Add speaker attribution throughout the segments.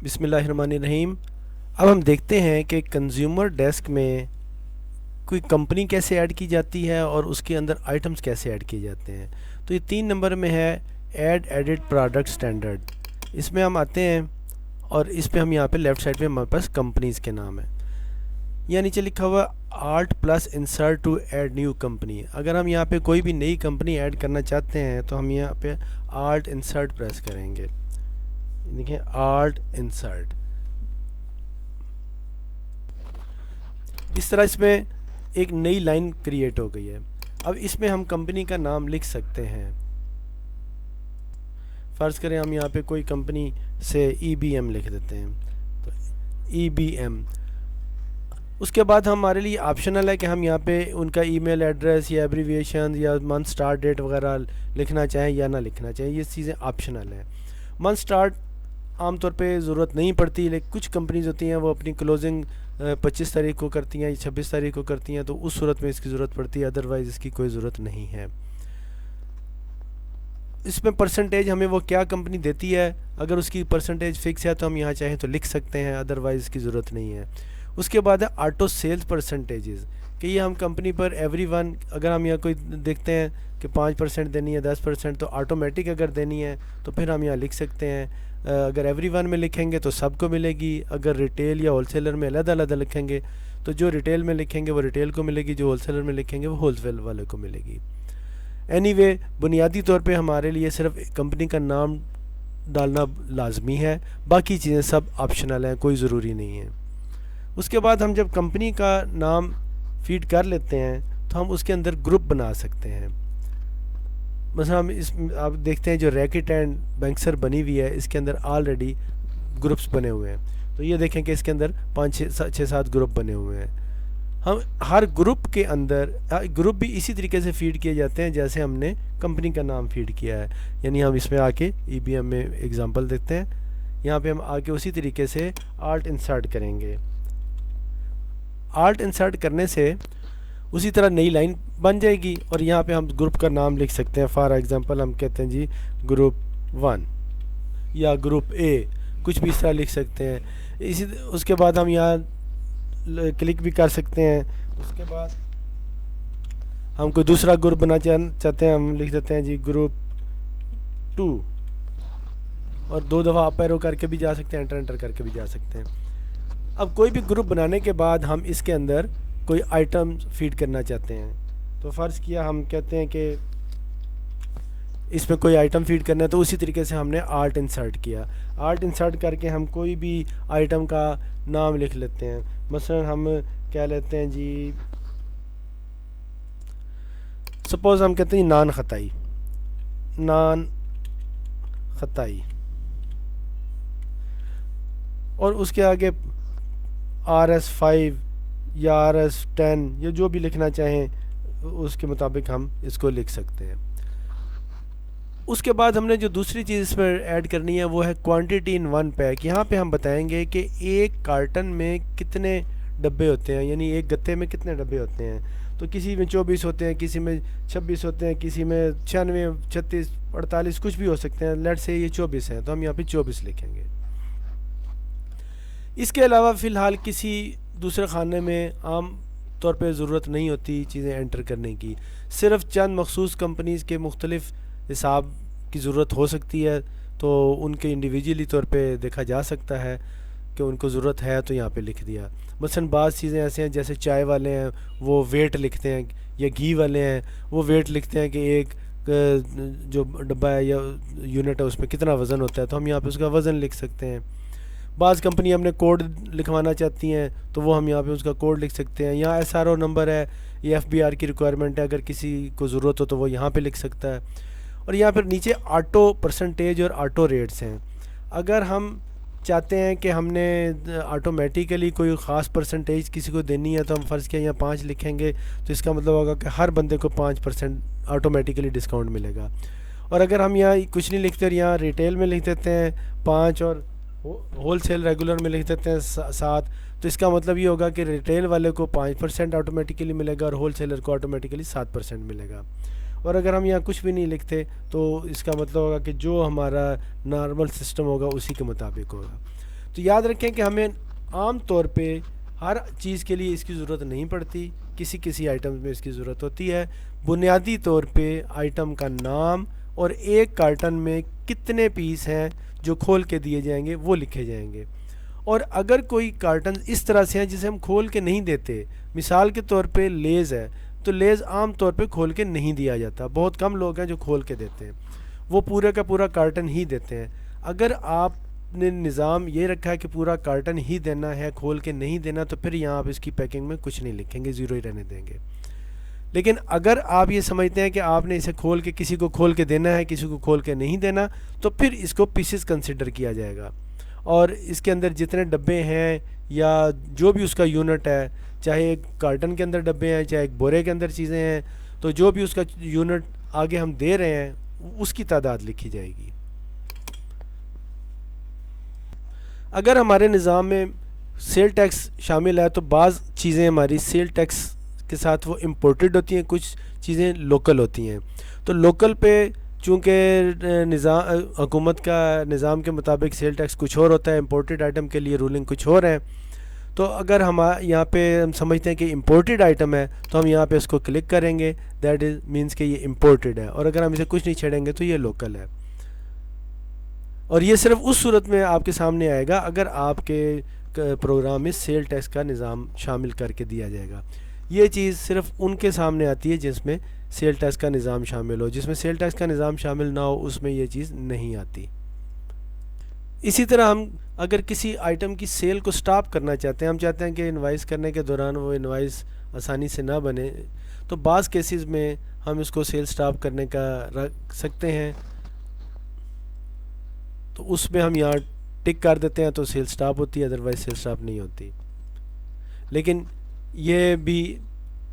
Speaker 1: بسم اللہ الرحمن الرحیم۔ اب ہم دیکھتے ہیں کہ کنزیومر ڈیسک میں کوئی کمپنی کیسے ایڈ کی جاتی ہے اور اس کے اندر آئٹمز کیسے ایڈ کیے جاتے ہیں۔ تو یہ 3 نمبر میں ہے ایڈ ایڈٹ پروڈکٹ سٹینڈرڈ۔ اس میں ہم آتے ہیں اور اس پہ ہم یہاں پہ لیفٹ سائڈ پہ ہمارے پاس کمپنیز کے نام ہے، یہاں نیچے لکھا ہوا alt plus insert to add new company. اگر ہم یہاں پہ کوئی بھی نئی کمپنی ایڈ کرنا چاہتے ہیں تو ہم یہاں پہ آلٹ انسرٹ پریس کریں گے، دیکھیں آلٹ انسرٹ۔ اس طرح اس میں ایک نئی لائن کریٹ ہو گئی ہے۔ اب اس میں ہم کمپنی کا نام لکھ سکتے ہیں۔ فرض کریں ہم یہاں پہ کوئی کمپنی سے ای بی ایم لکھ دیتے ہیں، تو ای بی ایم۔ اس کے بعد ہمارے لیے آپشنل ہے کہ ہم یہاں پہ ان کا ای میل ایڈریس یا ایبریویشن یا منتھ سٹارٹ ڈیٹ وغیرہ لکھنا چاہیں یا نہ لکھنا چاہیں، یہ چیزیں آپشنل ہیں۔ منتھ سٹارٹ عام طور پہ ضرورت نہیں پڑتی، لیکن کچھ کمپنیز ہوتی ہیں وہ اپنی کلوزنگ 25 تاریخ کو کرتی ہیں یا 26 تاریخ کو کرتی ہیں، تو اس صورت میں اس کی ضرورت پڑتی ہے، ادروائز اس کی کوئی ضرورت نہیں ہے۔ اس میں پرسنٹیج ہمیں وہ کیا کمپنی دیتی ہے، اگر اس کی پرسنٹیج فکس ہے تو ہم یہاں چاہیں تو لکھ سکتے ہیں، ادروائز اس کی ضرورت نہیں ہے۔ اس کے بعد ہے آٹو سیلز پرسنٹیجز، کہ یہ ہم کمپنی پر ایوری ون، اگر ہم یہاں کوئی دیکھتے ہیں کہ 5% دینی ہے، 10%، تو آٹومیٹک اگر دینی ہے تو پھر ہم یہاں لکھ سکتے ہیں۔ اگر ایوری ون میں لکھیں گے تو سب کو ملے گی، اگر ریٹیل یا ہول سیلر میں علیحدہ علیحدہ لکھیں گے تو جو ریٹیل میں لکھیں گے وہ ریٹیل کو ملے گی، جو ہول سیلر میں لکھیں گے وہ ہول سیل والے کو ملے گی۔ اینی وے بنیادی طور پہ ہمارے لیے صرف کمپنی کا نام ڈالنا لازمی ہے، باقی چیزیں سب آپشنل ہیں، کوئی ضروری نہیں ہے۔ اس کے بعد ہم جب کمپنی کا نام فیڈ کر لیتے ہیں تو ہم اس کے اندر گروپ بنا سکتے ہیں۔ مثلا ہم اس آپ دیکھتے ہیں جو ریکٹ اینڈ بینکسر بنی ہوئی ہے، اس کے اندر آلریڈی گروپس بنے ہوئے ہیں، تو یہ دیکھیں کہ اس کے اندر 6-7 گروپ بنے ہوئے ہیں۔ ہم ہر گروپ کے اندر گروپ بھی اسی طریقے سے فیڈ کیے جاتے ہیں جیسے ہم نے کمپنی کا نام فیڈ کیا ہے، یعنی ہم اس میں آ کے ای بی ایم میں ایگزامپل دیکھتے ہیں، یہاں پہ ہم آ کے اسی طریقے سے آلٹ انسرٹ کریں گے۔ آلٹ انسرٹ کرنے سے اسی طرح نئی لائن بن جائے گی اور یہاں پہ ہم گروپ کا نام لکھ سکتے ہیں۔ فار ایگزامپل ہم کہتے ہیں جی گروپ 1 یا گروپ اے، کچھ بھی اس طرح لکھ سکتے ہیں۔ اس کے بعد ہم یہاں کلک بھی کر سکتے ہیں۔ اس کے بعد ہم کوئی دوسرا گروپ بنا چاہتے ہیں، ہم لکھ دیتے ہیں جی گروپ 2، اور 2 دفعہ اپ ایرو کر کے بھی جا سکتے ہیں، انٹر کر کے بھی جا سکتے ہیں۔ اب کوئی بھی گروپ بنانے کے بعد ہم اس کے اندر کوئی آئٹم فیڈ کرنا چاہتے ہیں، تو فرض کیا ہم کہتے ہیں کہ اس میں کوئی آئٹم فیڈ کرنا ہے، تو اسی طریقے سے ہم نے آلٹ انسرٹ کیا۔ آلٹ انسرٹ کر کے ہم کوئی بھی آئٹم کا نام لکھ لیتے ہیں، مثلا ہم کہہ لیتے ہیں جی سپوز ہم کہتے ہیں نان خطائی، نان خطائی، اور اس کے آگے RS5 یا RS10 یا جو بھی لکھنا چاہیں اس کے مطابق ہم اس کو لکھ سکتے ہیں۔ اس کے بعد ہم نے جو دوسری چیز اس میں ایڈ کرنی ہے وہ ہے کوانٹٹی ان ون پیک۔ یہاں پہ ہم بتائیں گے کہ ایک کارٹن میں کتنے ڈبے ہوتے ہیں، یعنی ایک گتے میں کتنے ڈبے ہوتے ہیں، تو کسی میں 24 ہوتے ہیں، کسی میں 26 ہوتے ہیں، کسی میں 96، 36، 48 کچھ بھی ہو سکتے ہیں۔ لیٹ سے یہ 24 ہیں تو ہم یہاں پہ 24 لکھیں گے۔ اس کے علاوہ فی الحال کسی دوسرے خانے میں عام طور پہ ضرورت نہیں ہوتی چیزیں انٹر کرنے کی، صرف چند مخصوص کمپنیز کے مختلف حساب کی ضرورت ہو سکتی ہے، تو ان کے انڈیویجولی طور پہ دیکھا جا سکتا ہے کہ ان کو ضرورت ہے تو یہاں پہ لکھ دیا۔ مثلا بعض چیزیں ایسے ہیں جیسے چائے والے ہیں وہ ویٹ لکھتے ہیں، یا گھی والے ہیں وہ ویٹ لکھتے ہیں کہ ایک جو ڈبہ ہے یا یونٹ ہے اس میں کتنا وزن ہوتا ہے، تو ہم یہاں پہ اس کا وزن لکھ سکتے ہیں۔ بعض کمپنی ہم نے کوڈ لکھوانا چاہتی ہیں تو وہ ہم یہاں پہ اس کا کوڈ لکھ سکتے ہیں۔ یہاں SRO نمبر ہے، یہ FBR کی ریکوائرمنٹ ہے، اگر کسی کو ضرورت ہو تو وہ یہاں پہ لکھ سکتا ہے۔ اور یہاں پھر نیچے آٹو پرسنٹیج اور آٹو ریٹس ہیں۔ اگر ہم چاہتے ہیں کہ ہم نے آٹومیٹیکلی کوئی خاص پرسنٹیج کسی کو دینی ہے تو ہم فرض کیا یہاں 5 لکھیں گے، تو اس کا مطلب ہوگا کہ ہر بندے کو 5% آٹومیٹیکلی ڈسکاؤنٹ ملے گا۔ اور اگر ہم یہاں کچھ نہیں لکھتے اور یہاں ریٹیل میں لکھ دیتے ہیں 5 اور ہول سیل ریگولر میں لکھ دیتے ہیں 7، تو اس کا مطلب یہ ہوگا کہ ریٹیل والے کو 5% آٹومیٹیکلی ملے گا اور ہول سیلر کو آٹومیٹیکلی 7% ملے گا۔ اور اگر ہم یہاں کچھ بھی نہیں لکھتے تو اس کا مطلب ہوگا کہ جو ہمارا نارمل سسٹم ہوگا اسی کے مطابق ہوگا۔ تو یاد رکھیں کہ ہمیں عام طور پہ ہر چیز کے لیے اس کی ضرورت نہیں پڑتی، کسی کسی آئٹم میں اس کی ضرورت ہوتی ہے۔ بنیادی طور پہ آئٹم کا نام اور ایک کارٹن میں کتنے پیس ہیں جو کھول کے دیے جائیں گے وہ لکھے جائیں گے۔ اور اگر کوئی کارٹن اس طرح سے ہیں جسے ہم کھول کے نہیں دیتے، مثال کے طور پہ لیز ہے، تو لیز عام طور پہ کھول کے نہیں دیا جاتا، بہت کم لوگ ہیں جو کھول کے دیتے ہیں، وہ پورے کا پورا کارٹن ہی دیتے ہیں۔ اگر آپ نے نظام یہ رکھا ہے کہ پورا کارٹن ہی دینا ہے، کھول کے نہیں دینا، تو پھر یہاں آپ اس کی پیکنگ میں کچھ نہیں لکھیں گے، زیرو ہی رہنے دیں گے۔ لیکن اگر آپ یہ سمجھتے ہیں کہ آپ نے اسے کھول کے کسی کو کھول کے دینا ہے، کسی کو کھول کے نہیں دینا، تو پھر اس کو پیسز کنسیڈر کیا جائے گا، اور اس کے اندر جتنے ڈبے ہیں یا جو بھی اس کا یونٹ ہے، چاہے ایک کارٹن کے اندر ڈبے ہیں، چاہے ایک بورے کے اندر چیزیں ہیں، تو جو بھی اس کا یونٹ آگے ہم دے رہے ہیں اس کی تعداد لکھی جائے گی۔ اگر ہمارے نظام میں سیل ٹیکس شامل ہے تو بعض چیزیں ہماری سیل ٹیکس کے ساتھ وہ امپورٹڈ ہوتی ہیں، کچھ چیزیں لوکل ہوتی ہیں۔ تو لوکل پہ چونکہ حکومت کا نظام کے مطابق سیل ٹیکس کچھ اور ہوتا ہے، امپورٹڈ آئٹم کے لیے رولنگ کچھ اور ہے، تو اگر ہم یہاں پہ ہم سمجھتے ہیں کہ امپورٹڈ آئٹم ہے تو ہم یہاں پہ اس کو کلک کریں گے، دیٹ از مینس کہ یہ امپورٹڈ ہے، اور اگر ہم اسے کچھ نہیں چھیڑیں گے تو یہ لوکل ہے۔ اور یہ صرف اس صورت میں آپ کے سامنے آئے گا اگر آپ کے پروگرام میں سیل ٹیکس کا نظام شامل کر کے دیا جائے گا۔ یہ چیز صرف ان کے سامنے آتی ہے جس میں سیل ٹیکس کا نظام شامل ہو، جس میں سیل ٹیکس کا نظام شامل نہ ہو اس میں یہ چیز نہیں آتی۔ اسی طرح ہم اگر کسی آئٹم کی سیل کو سٹاپ کرنا چاہتے ہیں، ہم چاہتے ہیں کہ انوائس کرنے کے دوران وہ انوائس آسانی سے نہ بنے، تو بعض کیسز میں ہم اس کو سیل سٹاپ کرنے کا رکھ سکتے ہیں، تو اس میں ہم یہاں ٹک کر دیتے ہیں تو سیل سٹاپ ہوتی ہے، ادروائز سیل سٹاپ نہیں ہوتی۔ لیکن یہ بھی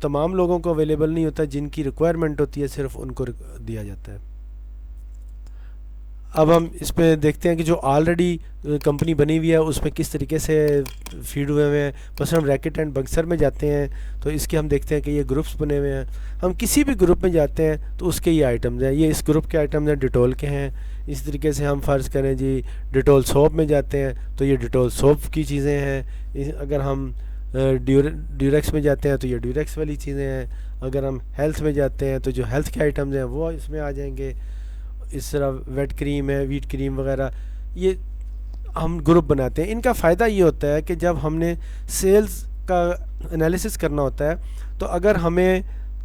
Speaker 1: تمام لوگوں کو اویلیبل نہیں ہوتا، جن کی ریکوائرمنٹ ہوتی ہے صرف ان کو دیا جاتا ہے۔ اب ہم اس پہ دیکھتے ہیں کہ جو آلریڈی کمپنی بنی ہوئی ہے اس میں کس طریقے سے فیڈ ہوئے ہوئے ہیں۔ مثلا ہم ریکٹ اینڈ بکسر میں جاتے ہیں تو اس کے ہم دیکھتے ہیں کہ یہ گروپس بنے ہوئے ہیں، ہم کسی بھی گروپ میں جاتے ہیں تو اس کے یہ آئٹمز ہیں، یہ اس گروپ کے آئٹمز ہیں، ڈیٹول کے ہیں۔ اس طریقے سے ہم فرض کریں جی ڈیٹول سوپ میں جاتے ہیں تو یہ ڈیٹول سوپ کی چیزیں ہیں، اگر ہم ڈیوریکس میں جاتے ہیں تو یہ ڈیوریکس والی چیزیں ہیں، اگر ہم ہیلتھ میں جاتے ہیں تو جو ہیلتھ کے آئٹمز ہیں وہ اس میں آ جائیں گے۔ اس طرح ویٹ کریم ہے، ویٹ کریم وغیرہ، یہ ہم گروپ بناتے ہیں۔ ان کا فائدہ یہ ہوتا ہے کہ جب ہم نے سیلز کا انالیسس کرنا ہوتا ہے تو اگر ہمیں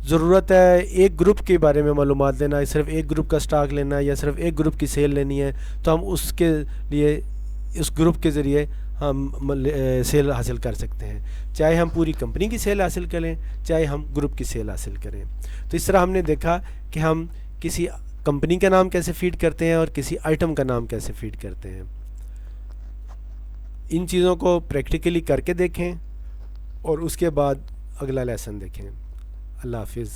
Speaker 1: ضرورت ہے ایک گروپ کے بارے میں معلومات لینا، صرف ایک گروپ کا سٹاک لینا یا صرف ایک گروپ کی سیل لینی ہے، تو ہم اس کے لیے اس گروپ کے ذریعے ہم سیل حاصل کر سکتے ہیں، چاہے ہم پوری کمپنی کی سیل حاصل کریں چاہے ہم گروپ کی سیل حاصل کریں۔ تو اس طرح ہم نے دیکھا کہ ہم کسی کمپنی کا نام کیسے فیڈ کرتے ہیں اور کسی آئٹم کا نام کیسے فیڈ کرتے ہیں۔ ان چیزوں کو پریکٹیکلی کر کے دیکھیں اور اس کے بعد اگلا لیسن دیکھیں۔ اللہ حافظ۔